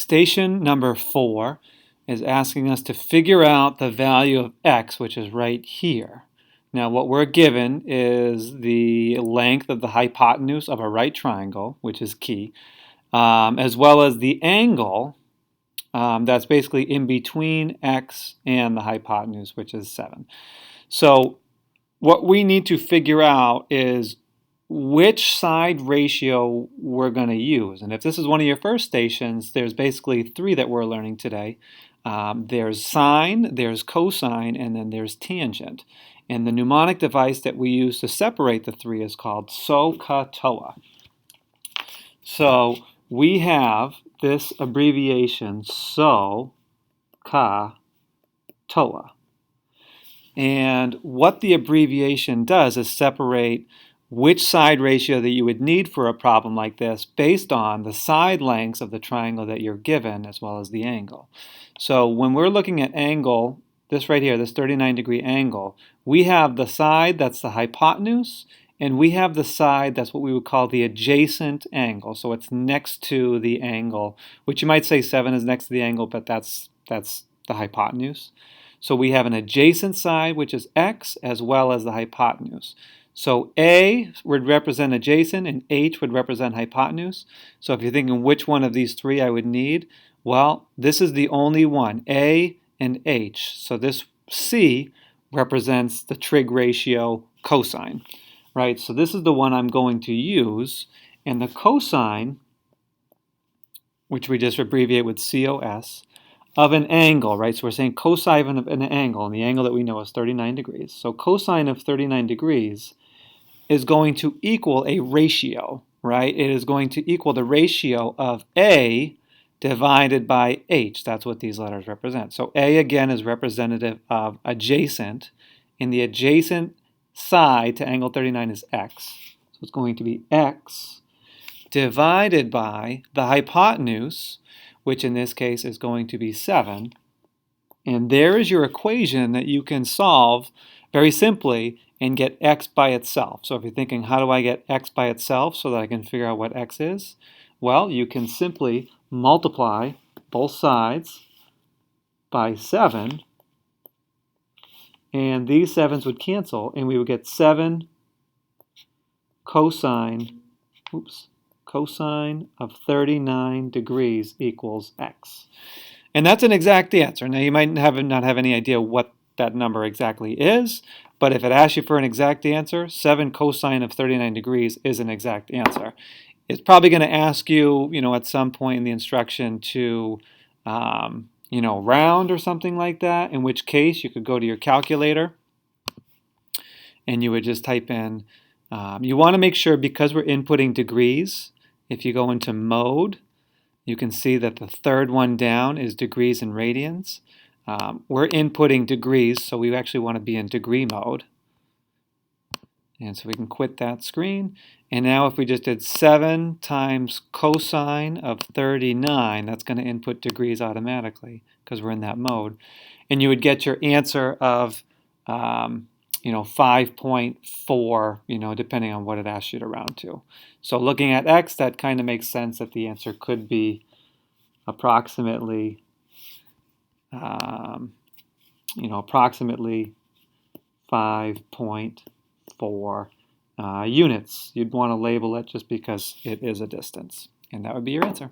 Station number 4 is asking us to figure out the value of x, which is right here. Now what we're given is the length of the hypotenuse of a right triangle, which is key, as well as the angle that's basically in between x and the hypotenuse, which is 7. So what we need to figure out is which side ratio we're going to use. And if this is one of your first stations, there's basically 3 that we're learning today. There's sine, there's cosine, and then there's tangent. And the mnemonic device that we use to separate the 3 is called SOHCAHTOA. So we have this abbreviation SOHCAHTOA. And what the abbreviation does is separate which side ratio that you would need for a problem like this based on the side lengths of the triangle that you're given as well as the angle. So when we're looking at angle, this right here, this 39-degree angle, we have the side that's the hypotenuse, and we have the side that's what we would call the adjacent angle. So it's next to the angle, which you might say 7 is next to the angle, but that's the hypotenuse. So we have an adjacent side, which is x, as well as the hypotenuse. So A would represent adjacent and H would represent hypotenuse. So if you're thinking which one of these 3 I would need, well, this is the only one, A and H. So this C represents the trig ratio cosine, right? So this is the one I'm going to use. And the cosine, which we just abbreviate with COS, of an angle, right? So we're saying cosine of an angle, and the angle that we know is 39 degrees. So cosine of 39 degrees is going to equal a ratio, right? It is going to equal the ratio of A divided by H. That's what these letters represent. So A, again, is representative of adjacent, and the adjacent side to angle 39 is x. So it's going to be x divided by the hypotenuse, which in this case is going to be 7. And there is your equation that you can solve very simply and get x by itself. So if you're thinking, how do I get x by itself so that I can figure out what x is? Well, you can simply multiply both sides by 7, and these 7s would cancel, and we would get 7 cosine of 39 degrees equals x. And that's an exact answer. Now you might not have any idea what that number exactly is, but if it asks you for an exact answer, 7 cosine of 39 degrees is an exact answer. It's probably going to ask you, at some point in the instruction to, round or something like that, in which case you could go to your calculator and you would just type in, you want to make sure, because we're inputting degrees, if you go into mode, you can see that the third one down is degrees and radians. We're inputting degrees, so we actually want to be in degree mode. And so we can quit that screen. And now if we just did 7 times cosine of 39, that's going to input degrees automatically because we're in that mode. And you would get your answer of 5.4, depending on what it asks you to round to. So looking at x, that kind of makes sense that the answer could be approximately 5.4 units. You'd want to label it just because it is a distance. And that would be your answer.